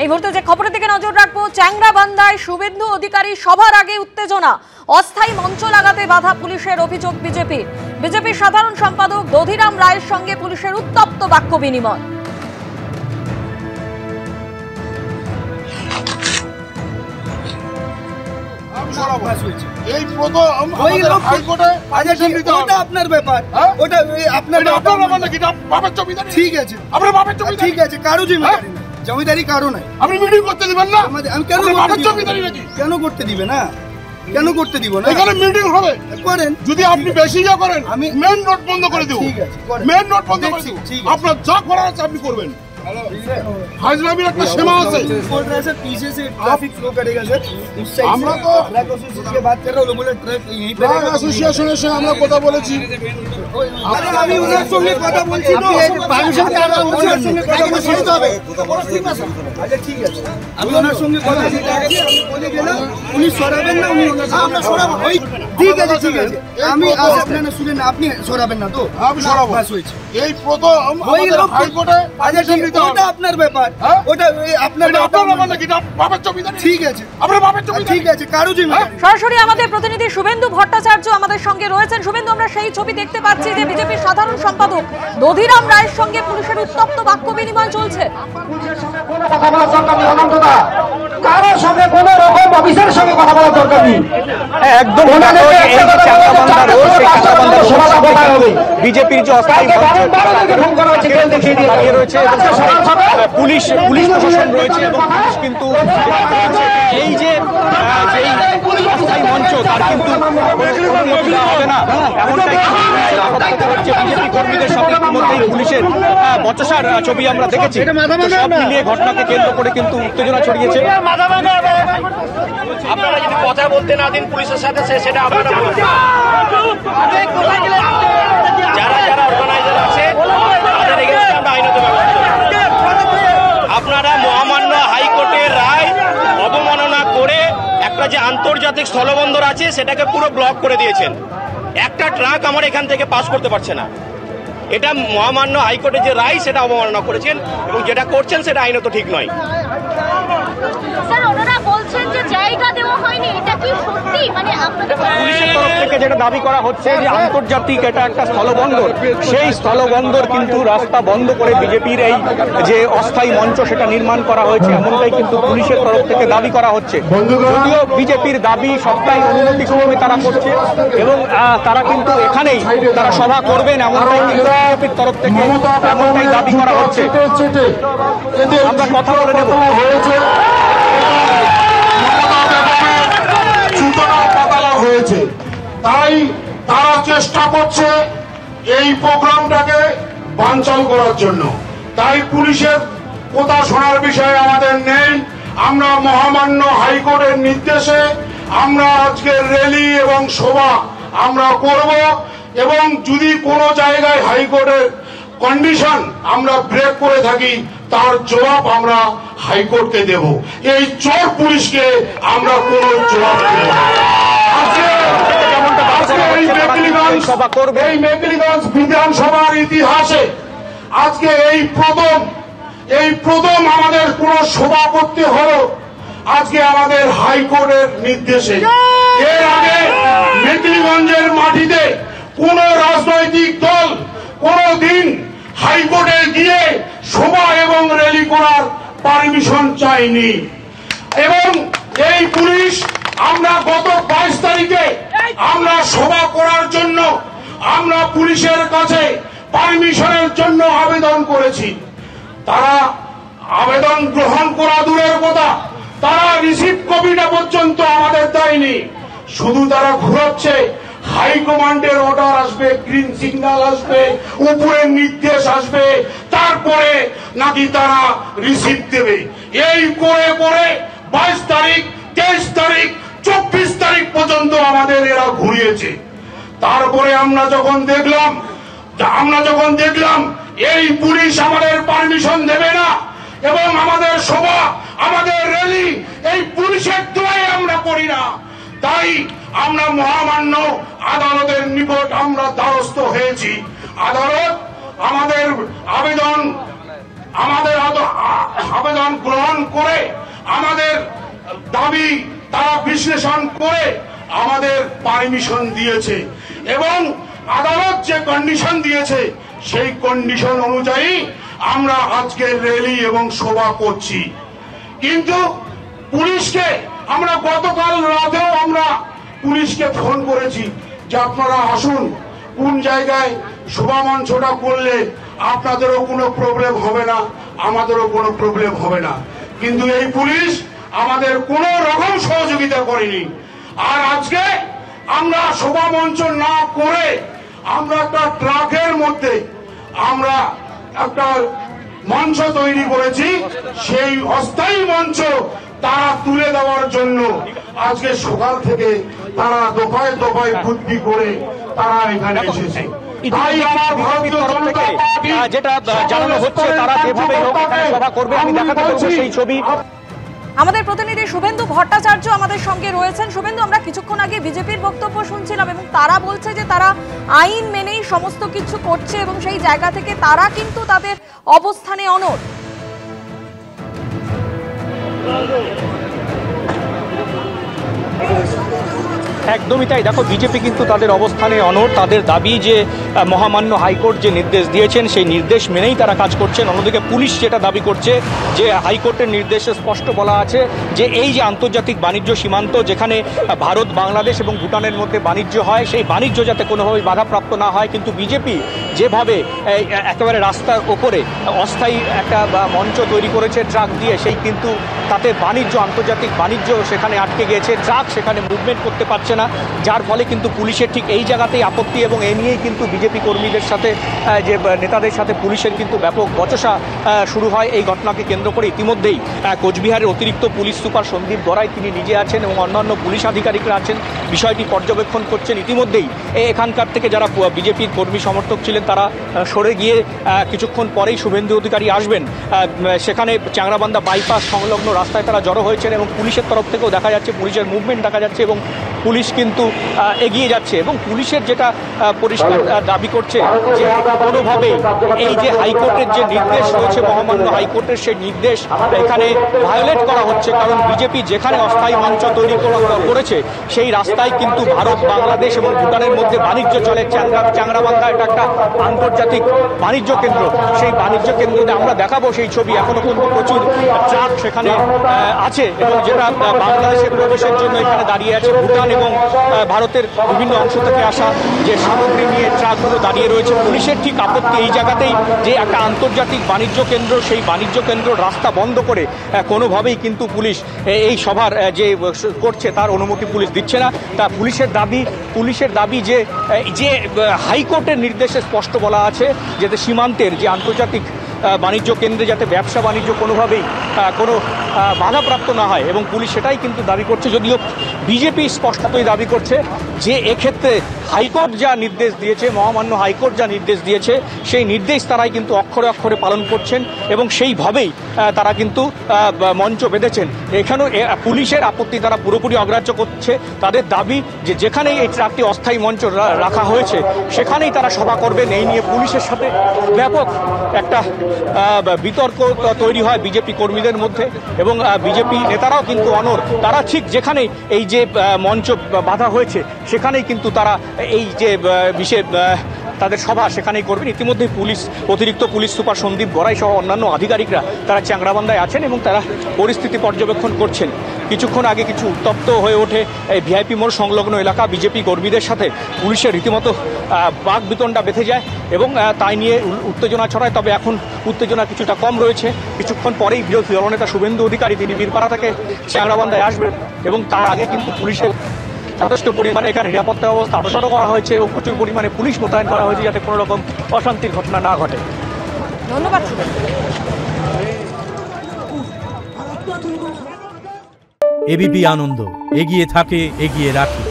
এই মুহূর্তে যে খবরের দিকে নজর রাখবো, চ্যাংরাবান্ধায় শুভেন্দু অধিকারী সভার আগে উত্তেজনা, অস্থায়ী মঞ্চ লাগাতে বাধা পুলিশের, অভিযোগ বিজেপির। বিজেপির সাধারণ সম্পাদক দধিরাম রায়ের সঙ্গে পুলিশের উত্তপ্ত বাক্য বিনিময়। আপনার ব্যাপার, ওটা আপনার ঠিক আছে, ঠিক আছে, কারো জিম্মেদারি না, জমিদারি কারো নাই। আপনি মিটিং করতে দিবেন না? আমি কেন করতে দিবে না? কেন করতে দিব না? এখানে মিটিং হবে, করেন। যদি আপনি বেশি ইয়ে করেন আমি মেন রোড বন্ধ করে দেব। ঠিক আছে, মেন রোড বন্ধ করে দেব। আপনার যা করার আছে আপনি করবেন। हाजरामी একটা সীমা আছে। बोल रहे सर पीछे से ट्रैफिक फ्लो करेगा सर, उस साइड से। আমরা তো ব্ল্যাক অ্যাসোসিয়েশন की बात कर रहा हूं, लोग बोले ट्रक यहीं पे रहेगा। অ্যাসোসিয়েশনের সঙ্গে আমরা কথা বলেছি। আরে আমি ওনার সঙ্গে কথা বলছি তো, পারমিশন কার ওনার সঙ্গে কথা বলতে হবে। আচ্ছা ঠিক আছে, আমি ওনার সঙ্গে কথা বলছি, আমি বলে গেলাম উনি সরাবেন না, উনি ওনার সঙ্গে আমরা সরাবো। ঠিক আছে, ঠিক আছে, আমি আপনারা শুনেন, আপনি সরাবেন না তো? আমি সরাবো। বাস হয়েছে, এই প্রথম আমাদের হাইকোর্টে ওটা আপনার ব্যাপার, ওটা আপনার ঠিক আছে, আপনার বাপের জমি ঠিক আছে, কারো জিম্মেদারি। সরাসরি আমাদের প্রতিনিধি শুভেন্দু ভট্টাচার্য আমাদের সঙ্গে রয়েছেন। শুভেন্দু, আমরা সেই ছবি দেখতে পাচ্ছি যে বিজেপির সাধারণ সম্পাদক দধিরাম রায়ের সঙ্গে পুলিশের উত্তপ্ত বাক্য বিনিময় চলছে। কথা বলার দরকার নেই, অনন্তদা কারোর সঙ্গে কোন রকম অফিসারের সঙ্গে কথা বলার দরকার নেই। একদম বিজেপির যে অস্থায়ী রয়েছে, পুলিশ প্রশাসন রয়েছে এবং পুলিশ কিন্তু এই যে অস্থায়ী মঞ্চ তার কিন্তু অনুমতি দেওয়া হবে না, এমনটাই বিজেপি কর্মীদের সঙ্গে ইতিমধ্যেই পুলিশের বচসার ছবি আমরা দেখেছি। সব মিলিয়ে ঘটনাকে কেন্দ্র করে কিন্তু উত্তেজনা ছড়িয়েছে। আপনারা যদি কথা বলতে না দিন পুলিশের সাথে, সেটা আপনারা যারা যারা অর্গানাইজার আছে তাদের এগেইনস্টে আমরা আইনত ব্যবস্থা। আপনারা মহামান্য হাইকোর্টের রায় অবমাননা করে একটা যে আন্তর্জাতিক স্থলবন্দর আছে সেটাকে পুরো ব্লক করে দিয়েছেন। একটা ট্রাক আমার এখান থেকে পাস করতে পারছে না। এটা মহামান্য হাইকোর্টের যে রায় সেটা অবমাননা করেছেন এবং যেটা করছেন সেটা আইনত ঠিক নয়। স্যার, ওনারা বলছেন যে জায়গা দেওয়া হয়নি, এটা কি সত্যি? মানে পুলিশের তরফ থেকে যেটা দাবি করা হচ্ছে যে আন্তর্জাতিক এটা একটা স্থলবন্দর, সেই স্থলবন্দর কিন্তু রাস্তা বন্ধ করে বিজেপির এই যে অস্থায়ী মঞ্চ সেটা নির্মাণ করা হয়েছে, এমনটাই কিন্তু পুলিশের তরফ থেকে দাবি করা হচ্ছে। যদিও বিজেপির দাবি সবটাই অনুমতি ক্রমে তারা করছে এবং তারা কিন্তু এখানেই তারা সভা করবেন, এমনটাই কিন্তু বিজেপির তরফ থেকে এমনটাই দাবি করা হচ্ছে। আমরা কথা বলে নেব। হয়েছে তাই তারা চেষ্টা করছে এই প্রোগ্রামটাকে বানচাল করার জন্য। তাই পুলিশের কথা শোনার বিষয়ে আমাদের নেই। আমরা মহামান্য হাইকোর্টের নির্দেশে আমরা আজকে র্যালি এবং সভা আমরা করব এবং যদি কোনো জায়গায় হাইকোর্টের কন্ডিশন আমরা ব্রেক করে থাকি তার জবাব আমরা হাইকোর্টকে দেব। এই চোর পুলিশকে আমরা কোনো জবাব দেব না। এই মেকলিগঞ্জ বিধানসভার ইতিহাসে আজকে এই প্রথম আমাদের কোন সভা করতে হলো আজকে আমাদের হাইকোর্টের নির্দেশে। এর আগে মেকলিগঞ্জের মাটিতে কোন রাজনৈতিক দল কোনদিন হাইকোর্টে গিয়ে সভা এবং র্যালি করার পারমিশন চাইনি এবং এই পুলিশ আমরা গত 22 তারিখে আমরা সভা করার জন্য আমরা পুলিশের কাছে পারমিশনের জন্য আবেদন করেছি। তারা আবেদন গ্রহণ করা দূরের কথা, তারা রিসিভ কপিটা পর্যন্ত আমাদের দেয়নি। শুধু তারা ঘুরাচ্ছে, হাইকমান্ডের অর্ডার আসবে, গ্রিন সিগন্যাল আসবে, উপরের নির্দেশ আসবে, তারপরে নাকি তারা রিসিভ দেবে। এই করে করে 22 তারিখ, 23 তারিখ, 24 তারিখ পর্যন্ত আমাদের এরা ঘুরিয়েছে। তারপরে আমরা যখন দেখলাম এই পুলিশ আমাদের পারমিশন দেবে না এবং আমাদের সভা আমাদের র্যালি এই পুলিশের দোয়ায় আমরা করি না, তাই আমরা মহামান্য আদালতের নিকট আমরা দ্বারস্থ হয়েছি। আদালত আমাদের আবেদন আমাদের আবেদন গ্রহণ করে আমাদের দাবি তারা বিশ্লেষণ করে আমাদের পারমিশন দিয়েছে এবং আদালত যে কন্ডিশন দিয়েছে সেই কন্ডিশন অনুযায়ী আমরা আজকে র্যালি এবং সভা করছি। কিন্তু পুলিশকে আমরা গতকাল রাতেও আমরা পুলিশকে ফোন করেছি যে আপনারা আসুন, কোন জায়গায় সভা মঞ্চটা করলে আপনাদেরও কোনো প্রবলেম হবে না, আমাদেরও কোনো প্রবলেম হবে না। কিন্তু এই পুলিশ আমাদের কোনো রকম সহযোগিতা করেনি। আর আজকে আমরা সভা মঞ্চ না করে আমরা একটা ট্রাকের মধ্যে আমরা একটা মঞ্চ তৈরি করেছি, সেই অস্থায়ী মঞ্চ তারা তুলে দেওয়ার জন্য আজকে সকাল থেকে তারা দফায় দফায় বুদ্ধি করে তারা এখানে এসেছে। তাই আমার ভারতীয় জনতা পার্টি যেটা জানানো হচ্ছে তারা যেভাবে সভা করবে আমি দেখাতে পারবো সেই ছবি। আমাদের প্রতিনিধি শুভেন্দু ভট্টাচার্য আমাদের সঙ্গে রয়েছেন। শুভেন্দু, আমরা কিছুক্ষণ আগে বিজেপির বক্তব্য শুনছিলাম এবং তারা বলছে যে তারা আইন মেনেই সমস্ত কিছু করছে এবং সেই জায়গা থেকে তারা কিন্তু তাদের অবস্থানে অনড়। একদমই তাই। দেখো, বিজেপি কিন্তু তাদের অবস্থানে অনড়। তাদের দাবি যে মহামান্য হাইকোর্ট যে নির্দেশ দিয়েছেন সেই নির্দেশ মেনেই তারা কাজ করছেন। অন্যদিকে পুলিশ যেটা দাবি করছে যে হাইকোর্টের নির্দেশে স্পষ্ট বলা আছে যে এই যে আন্তর্জাতিক বাণিজ্য সীমান্ত, যেখানে ভারত, বাংলাদেশ এবং ভুটানের মধ্যে বাণিজ্য হয়, সেই বাণিজ্য যাতে কোনোভাবেই বাধাপ্রাপ্ত না হয়। কিন্তু বিজেপি যেভাবে একেবারে রাস্তার ওপরে অস্থায়ী একটা মঞ্চ তৈরি করেছে ট্রাক দিয়ে, সেই কিন্তু তাতে বাণিজ্য, আন্তর্জাতিক বাণিজ্য সেখানে আটকে গিয়েছে। ট্রাক সেখানে মুভমেন্ট করতে পারছে না, যার ফলে কিন্তু পুলিশের ঠিক এই জায়গাতেই আপত্তি এবং এ নিয়েই কিন্তু বিজেপি কর্মীদের সাথে যে নেতাদের সাথে পুলিশের কিন্তু ব্যাপক বচসা শুরু হয় এই ঘটনাকে কেন্দ্র করে। ইতিমধ্যেই কোচবিহারের অতিরিক্ত পুলিশ সুপার সন্দীপ গড়াই তিনি নিজে আছেন এবং অন্যান্য পুলিশ আধিকারিকরা আছেন, বিষয়টি পর্যবেক্ষণ করছেন। ইতিমধ্যেই এখানকার থেকে যারা বিজেপির কর্মী সমর্থক ছিলেন তারা সরে গিয়ে কিছুক্ষণ পরেই শুভেন্দু অধিকারী আসবেন। সেখানে চ্যাংড়াবান্ধা বাইপাস সংলগ্ন রাস্তায় তারা জড়ো হয়েছেন এবং পুলিশের তরফ থেকেও দেখা যাচ্ছে, পুলিশের মুভমেন্ট দেখা যাচ্ছে এবং পুলিশ কিন্তু এগিয়ে যাচ্ছে। এবং পুলিশের যেটা পরিষ্কার দাবি করছে যে কোনোভাবেই এই যে হাইকোর্টের যে নির্দেশ রয়েছে, মহামান্য হাইকোর্টের সেই নির্দেশ এখানে ভায়োলেট করা হচ্ছে। কারণ বিজেপি যেখানে অস্থায়ী মঞ্চ তৈরি করেছে সেই রাস্তায় কিন্তু ভারত, বাংলাদেশ এবং ভুটানের মধ্যে বাণিজ্য চলে। চ্যাংড়াবান্ধা এটা একটা আন্তর্জাতিক বাণিজ্য কেন্দ্র। সেই বাণিজ্য কেন্দ্রে আমরা দেখাবো সেই ছবি। এখনো কিন্তু প্রচুর ট্রাক সেখানে আছে এবং যেটা বাংলাদেশের প্রবেশের জন্য এখানে দাঁড়িয়ে আছে। ভুটান এবং ভারতের বিভিন্ন অংশ থেকে আসা যে সামগ্রী নিয়ে ট্রাকগুলো দাঁড়িয়ে রয়েছে। পুলিশের ঠিক আপত্তি এই জায়গাতেই যে একটা আন্তর্জাতিক বাণিজ্য কেন্দ্র, সেই বাণিজ্য কেন্দ্র রাস্তা বন্ধ করে কোনোভাবেই কিন্তু পুলিশ এই সভার যে করছে তার অনুমতি পুলিশ দিচ্ছে না। তা পুলিশের দাবি যে হাইকোর্টের নির্দেশে স্পষ্ট বলা আছে যাতে সীমান্তের যে আন্তর্জাতিক বাণিজ্য কেন্দ্রে যাতে ব্যবসা বাণিজ্য কোনোভাবেই কোনো বাধাপ্রাপ্ত না হয় এবং পুলিশ সেটাই কিন্তু দাবি করছে। যদিও বিজেপি স্পষ্টতই দাবি করছে যে এক্ষেত্রে হাইকোর্ট যা নির্দেশ দিয়েছে, মহামান্য হাইকোর্ট যা নির্দেশ দিয়েছে সেই নির্দেশ তারাই কিন্তু অক্ষরে অক্ষরে পালন করছেন এবং সেইভাবেই তারা কিন্তু মঞ্চ বেঁধেছেন। এখানেও পুলিশের আপত্তি তারা পুরোপুরি অগ্রাহ্য করছে। তাদের দাবি যে যেখানেই এই ট্রাকটি অস্থায়ী মঞ্চ রাখা হয়েছে সেখানেই তারা সভা করবেন। এই নিয়ে পুলিশের সাথে ব্যাপক একটা বিতর্ক তৈরি হয় বিজেপি কর্মীদের মধ্যে এবং বিজেপি নেতারাও কিন্তু অনড়। তারা ঠিক যেখানে এই যে মঞ্চ বাঁধা হয়েছে সেখানেই কিন্তু তারা এই যে বিশেষ তাদের সভা সেখানেই করবেন। ইতিমধ্যে অতিরিক্ত পুলিশ সুপার সন্দীপ গড়াই সহ অন্যান্য আধিকারিকরা তারা চ্যাংড়াবান্ধায় আছেন এবং তারা পরিস্থিতি পর্যবেক্ষণ করছেন। কিছুক্ষণ আগে কিছু উত্তপ্ত হয়ে ওঠে এই ভিআইপি মোড় সংলগ্ন এলাকা। বিজেপি কর্মীদের সাথে পুলিশের রীতিমতো বাকবিতণ্ডা বেঁধে যায় এবং তাই নিয়ে উত্তেজনা ছড়ায়। তবে এখন উত্তেজনা কিছুটা কম রয়েছে। কিছুক্ষণ পরেই বিরোধী দলনেতা শুভেন্দু অধিকারী তিনি বীরপাড়া থেকে চ্যাংড়াবান্ধায় আসবেন এবং তার আগে কিন্তু পুলিশের যথেষ্ট পরিমাণে এখানে নিরাপত্তা ব্যবস্থা আরও করা হয়েছে এবং প্রচুর পরিমাণে পুলিশ মোতায়েন করা হয়েছে যাতে কোনো রকম অশান্তির ঘটনা না ঘটে। ধন্যবাদ। এবিপি আনন্দ এগিয়ে থাকে, এগিয়ে রাখে।